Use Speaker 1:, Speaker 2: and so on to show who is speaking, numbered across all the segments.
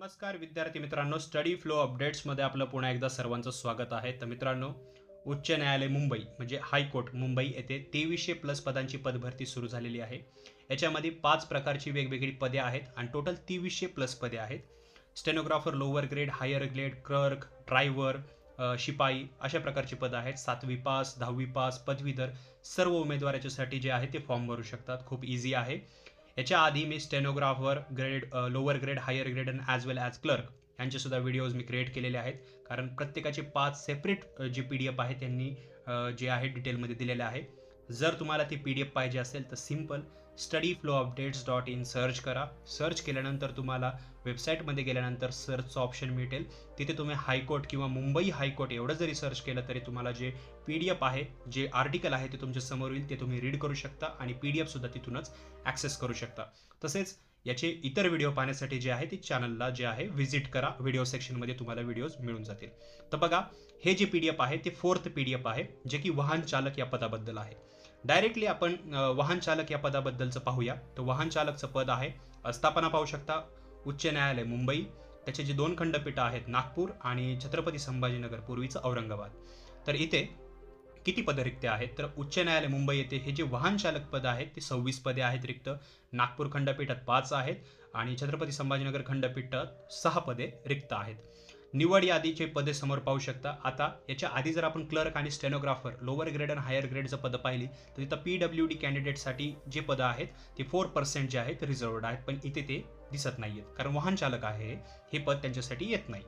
Speaker 1: नमस्कार विद्यार्थी मित्रांनो, स्टडी फ्लो अपडेट्समध्ये आपलं पुन्हा एकदा सर्वांचं स्वागत आहे. तर मित्रांनो, उच्च न्यायालय मुंबई म्हणजे हायकोर्ट मुंबई येथे 2300 प्लस पदांची पदभरती सुरू झालेली आहे. याच्यामध्ये 5 प्रकारची वेगवेगळी पदे आहेत आणि टोटल 2300 प्लस पदे आहेत. Stenographer, lower grade, higher grade, clerk, driver, शिपाई अशा प्रकारची पदं आहेत. 7वी पास, 10वी पास, पदवीधर सर्व उमेदवार याच्यासाठी जे आहे ते फॉर्म भरू शकतात. खूप इझी आहे. याच्या आधी मी stenographer grade, lower grade, higher grade आणि ॲज वेल ॲज क्लर्क यांचे सुद्धा व्हिडिओज मी क्रिएट केलेले आहेत. कारण प्रत्येकाचे 5 सेपरेट जी PDF आहे त्यांनी जे आहे डिटेलमध्ये दिलेले आहे. जर तुम्हाला ती PDF पाहिजे असेल तर सिम्पल studyflowupdates.in सर्च करा. सर्च केल्यानंतर तुम्हाला वेबसाईटमध्ये गेल्यानंतर सर्चचं ऑप्शन मिळेल. तिथे तुम्ही हायकोर्ट किंवा मुंबई हायकोर्ट एवढं जरी सर्च केलं तरी तुम्हाला जे PDF आहे, जे आर्टिकल आहे ते तुमच्या समोर येईल. ते तुम्ही रीड करू शकता आणि PDF सुद्धा तिथूनच ॲक्सेस करू शकता. तसेच याचे इतर व्हिडिओ पाहण्यासाठी जे आहे ते चॅनलला जे आहे व्हिजिट करा. व्हिडिओ सेक्शनमध्ये तुम्हाला व्हिडिओज मिळून जातील. तर बघा, हे जे PDF आहे ते 4th PDF आहे, जे की वाहन चालक या पदाबद्दल आहे. डायरेक्टली आपण वाहन चालक या पदाबद्दलचं पाहूया. तर वाहन चालकचं पद आहे, स्थापना पाहू शकता, उच्च न्यायालय मुंबई. त्याचे जे 2 खंडपीठं आहेत, नागपूर आणि छत्रपती संभाजीनगर, पूर्वीचं औरंगाबाद. तर इथे किती पदे रिक्त आहेत? तर उच्च न्यायालय मुंबई येथे हे जे वाहन चालक पद आहेत ते 26 पदे आहेत रिक्त. नागपूर खंडपीठात 5 आहेत आणि छत्रपती संभाजीनगर खंडपीठात 6 पदे रिक्त आहेत. निवड यादीचे पदे समोर पाहू शकता. आता याच्या आधी जर आपण क्लर्क आणि स्टेनोग्राफर, लोअर ग्रेड आणि हायर ग्रेडचं पदं पाहिली तर तिथं PWD कॅन्डिडेटसाठी जे पदं आहेत ते 4% जे आहेत रिझर्वड आहेत, पण इथे ते दिसत नाही आहेत कारण वाहन चालक आहे हे पद त्यांच्यासाठी येत नाही.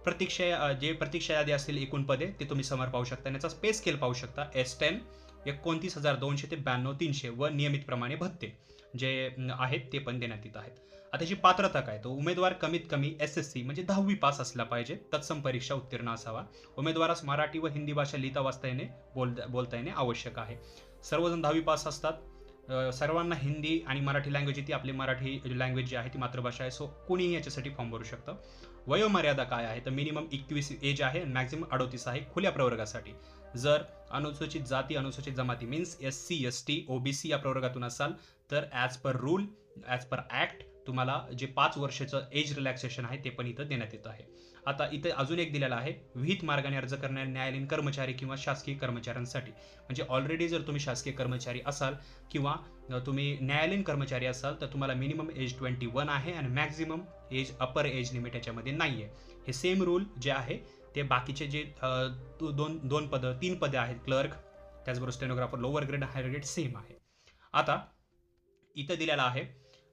Speaker 1: प्रतीक्षा यादी असतील एकूण पदे ते तुम्ही समोर पाहू शकता. याचा पे स्केल पाहू शकता. S10 29,200 ते 92,300 व नियमित प्रमाणे भत्ते जे आहेत ते पण देण्यात येत आहेत. आता त्याची पात्रता काय? तर उमेदवार कमीत कमी SSC म्हणजे 10वी पास असला पाहिजे, तत्सम परीक्षा उत्तीर्ण असावा. उमेदवारास मराठी व हिंदी भाषा लिहिता वाचता येणे, बोलता येणे आवश्यक आहे. सर्वजण 10वी पास असतात. सर्वांना हिंदी आणि मराठी लँग्वेज येते. आपली मराठी लँग्वेज जी आहे ती मातृभाषा आहे, सो कोणीही याच्यासाठी फॉर्म भरू शकतं. वयोमर्यादा काय आहे? तर मिनिमम 21 एज आहे आणि मॅक्झिमम 38 आहे खुल्या प्रवर्गासाठी. जर अनुसूचित जाती, अनुसूचित जमाती मीन्स SC, ST, OBC या प्रवर्गातून असाल तर as per rule, as per act तुम्हाला जे 5 वर्षाचं एज रिलॅक्सेशन आहे ते पण इथं देण्यात येत आहे. आता इथे अजून एक दिलेला आहे, विहित मार्गाने अर्ज करणाऱ्या न्यायालयीन कर्मचारी किंवा शासकीय कर्मचाऱ्यांसाठी. म्हणजे ऑलरेडी जर तुम्ही शासकीय कर्मचारी असाल किंवा तुम्ही न्यायालयीन कर्मचारी असाल तर तुम्हाला मिनिमम एज 21 आहे आणि maximum age, upper age limit याच्यामध्ये नाही आहे. हे सेम रूल जे आहे ते बाकीचे जे 3 पदं आहेत, क्लर्क त्याचबरोबर stenographer, lower grade, higher grade same आहे. आता इथं दिलेला आहे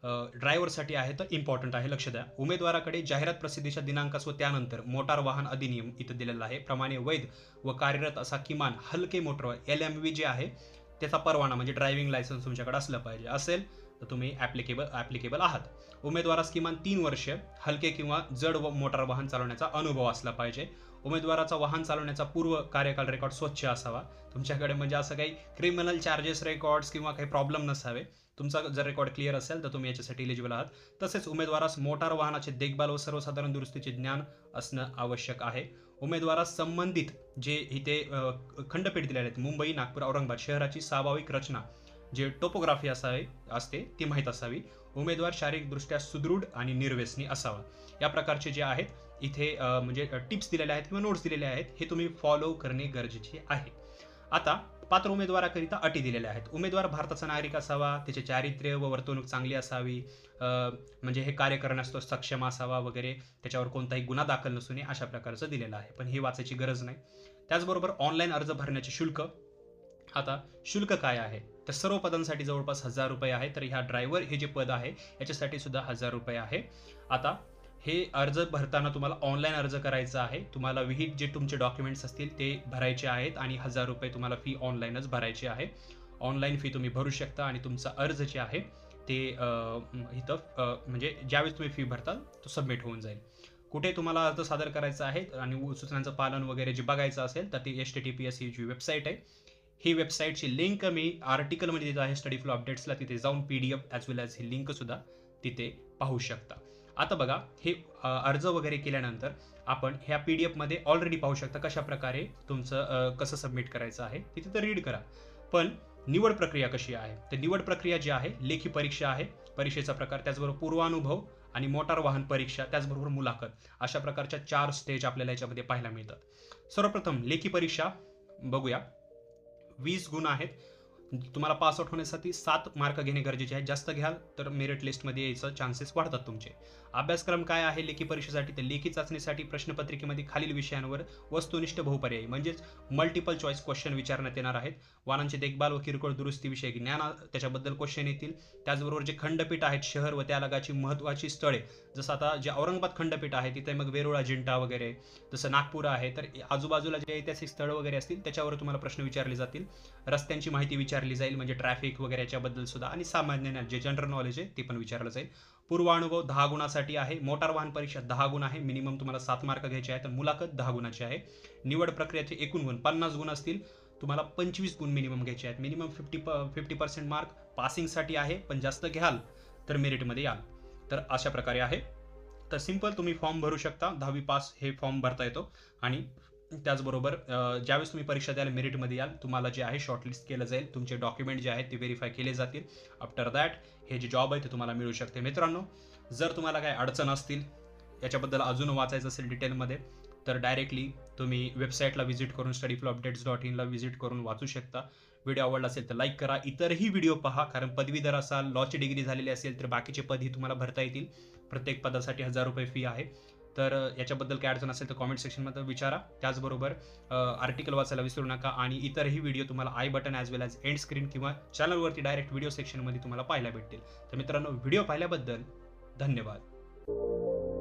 Speaker 1: ड्रायव्हरसाठी आहे तर इम्पॉर्टंट आहे, लक्ष द्या. उमेदवाराकडे जाहिरात प्रसिद्धीच्या दिनांकास व त्यानंतर मोटार वाहन अधिनियम इथं दिलेला आहे प्रमाणे वैध व कार्यरत असा किमान हलके मोटर LMV जे आहे त्याचा परवाना म्हणजे ड्रायव्हिंग लायसन्स तुमच्याकडे असलं पाहिजे. असेल तर तुम्ही ॲप्लिकेबल आहात. उमेदवारास किमान 3 वर्ष हलके किंवा जड व मोटार वाहन चालवण्याचा अनुभव असला पाहिजे. उमेदवाराचा वाहन चालवण्याचा पूर्व कार्यकाल रेकॉर्ड स्वच्छ असावा. तुमच्याकडे म्हणजे असं काही क्रिमिनल चार्जेस रेकॉर्ड्स किंवा काही प्रॉब्लेम नसावे. तुमचा जर रेकॉर्ड क्लिअर असेल तर तुम्ही याच्यासाठी एलिजिबल आहात. तसेच उमेदवारास मोटार वाहनाचे देखभाल व सर्वसाधारण दुरुस्तीचे ज्ञान असणं आवश्यक आहे. उमेदवारास संबंधित जे इथे खंडपीठ दिलेले आहेत, मुंबई, नागपूर, औरंगाबाद शहराची स्वाभाविक रचना जे टोपोग्राफी असते ती माहीत असावी. उमेदवार शारीरिकदृष्ट्या सुदृढ आणि निर्व्यसनी असावा. या प्रकारचे जे आहेत इथे म्हणजे टिप्स दिलेल्या आहेत किंवा नोट्स दिलेले आहेत, हे तुम्ही फॉलो करणे गरजेचे आहे. आता पात्र उमेदवाराकरिता अटी दिलेल्या आहेत. उमेदवार भारताचा नागरिक असावा, त्याचे चारित्र्य व वर्तणूक चांगली असावी, म्हणजे हे कार्य करण्यास तो सक्षम असावा वगैरे, त्याच्यावर कोणताही गुन्हा दाखल नसून अशा प्रकारचं दिलेलं आहे, पण हे वाचायची गरज नाही. त्याचबरोबर ऑनलाईन अर्ज भरण्याचे शुल्क. आता शुल्क काय आहे? तर सर्व पदांसाठी जवळपास 1000 रुपये आहे. तर ह्या ड्रायव्हर हे जे पद आहे याच्यासाठी सुद्धा 1000 रुपये आहे. आता हे अर्ज भरताना तुम्हाला ऑनलाईन अर्ज करायचा आहे. तुम्हाला विहित जे तुमचे डॉक्युमेंट्स असतील ते भरायचे आहेत आणि 1000 रुपये तुम्हाला फी ऑनलाईनच भरायची आहे. ऑनलाईन फी तुम्ही भरू शकता आणि तुमचा अर्ज जे आहे ते इथं म्हणजे ज्यावेळेस तुम्ही फी भरताल तो सबमिट होऊन जाईल. कुठे तुम्हाला अर्ज सादर करायचा आहे आणि सूचनांचं पालन वगैरे जे बघायचं असेल तर ती HTTPS ही जी वेबसाईट आहे, ही वेबसाईटची लिंक मी आर्टिकलमध्ये देत आहे स्टडी फ्लो अपडेट्सला. तिथे जाऊन PDF ॲज वेल ॲज ही लिंकसुद्धा तिथे पाहू शकता. आता बघा, हे अर्ज वगैरे केल्यानंतर आपण ह्या PDFमध्ये ऑलरेडी पाहू शकता कशा प्रकारे तुमचं कसं सबमिट करायचं आहे ते तिथं रीड करा. पण निवड प्रक्रिया कशी आहे? तर निवड प्रक्रिया जी आहे, लेखी परीक्षा आहे, परीक्षेचा प्रकार, त्याचबरोबर पूर्वानुभव आणि मोटार वाहन परीक्षा, त्याचबरोबर मुलाखत, अशा प्रकारच्या 4 स्टेज आपल्याला याच्यामध्ये पाहायला मिळतात. सर्वप्रथम लेखी परीक्षा बघूया. 20 गुण आहेत. तुम्हाला पास आउट होण्यासाठी 7 मार्क घेणे गरजेचे आहे. जास्त घ्याल तर मेरिट लिस्टमध्ये यायचं चान्सेस वाढतात तुमचे. अभ्यासक्रम काय आहे लेखी परीक्षेसाठी? तर लेखी चाचणीसाठी प्रश्नपत्रिकेमध्ये खालील विषयांवर वस्तुनिष्ठ बहुपर्यायी म्हणजेच मल्टिपल चॉईस क्वेश्चन विचारण्यात येणार आहेत. वाहनांची देखभाल व किरकोळ दुरुस्तीविषयी ज्ञान त्याच्याबद्दल क्वेश्चन येतील. त्याचबरोबर जे खंडपीठ आहेत शहर व त्यालगाची महत्त्वाची स्थळे, जसं आता जे औरंगाबाद खंडपीठ आहे तिथे मग वेरूळ अजिंठा वगैरे, जसं नागपूर आहे, तर आजूबाजूला जे ऐतिहासिक स्थळं वगैरे असतील त्याच्यावर तुम्हाला प्रश्न विचारले जातील. रस्त्यांची माहिती विचारली जाईल म्हणजे ट्रॅफिक वगैरे याच्याबद्दल सुद्धा, आणि सामान्य ज्ञान जे जनरल नॉलेज आहे ते पण विचारलं जाईल. पूर्वानुभव 10 गुणासाठी आहे. मोटार वाहन परीक्षा 10 गुण आहे, मिनिमम तुम्हाला 7 मार्क घ्यायचे आहे. तर मुलाखत 10 गुणाची आहे. निवड प्रक्रियेचे एकूण गुण 50 गुण असतील, तुम्हाला 25 गुण मिनिमम घ्यायचे आहेत. मिनिमम 50% मार्क पासिंगसाठी आहे, पण जास्त घ्याल तर मेरिटमध्ये याल. तर अशा प्रकारे आहे. तर सिंपल तुम्ही फॉर्म भरू शकता, 10वी पास हे फॉर्म भरता येतो. आणि त्याचबरोबर ज्यावेळेस तुम्ही परीक्षा द्यायला मेरिटमध्ये याल, तुम्हाला जे आहे शॉर्टलिस्ट केलं जाईल, तुमचे डॉक्युमेंट जे आहेत ते व्हेरीफाय केले जातील. आफ्टर दॅट हे जे जॉब आहे ते तुम्हाला मिळू शकते. मित्रांनो, जर तुम्हाला काही अडचण असतील, याच्याबद्दल अजून वाचायचं असेल डिटेलमध्ये, तर डायरेक्टली तुम्ही वेबसाईटला व्हिजिट करून studyflowupdates.in ला व्हिजिट करून वाचू शकता. व्हिडिओ आवडला असेल तर लाईक करा. इतरही व्हिडिओ पहा, कारण पदवीधर असाल, लॉची डिग्री झालेली असेल तर बाकीचे पदही तुम्हाला भरता येतील. प्रत्येक पदासाठी 1000 रुपये फी आहे. तर याच्याबद्दल काय अडचण असेल तर कॉमेंट सेक्शनमध्ये विचारा. त्याचबरोबर आर्टिकल वाचायला विसरू नका. आणि इतरही व्हिडिओ तुम्हाला I button as well as end screen किंवा चॅनलवरती डायरेक्ट व्हिडिओ सेक्शनमध्ये तुम्हाला पाहायला भेटतील. तर मित्रांनो, व्हिडिओ पाहिल्याबद्दल धन्यवाद.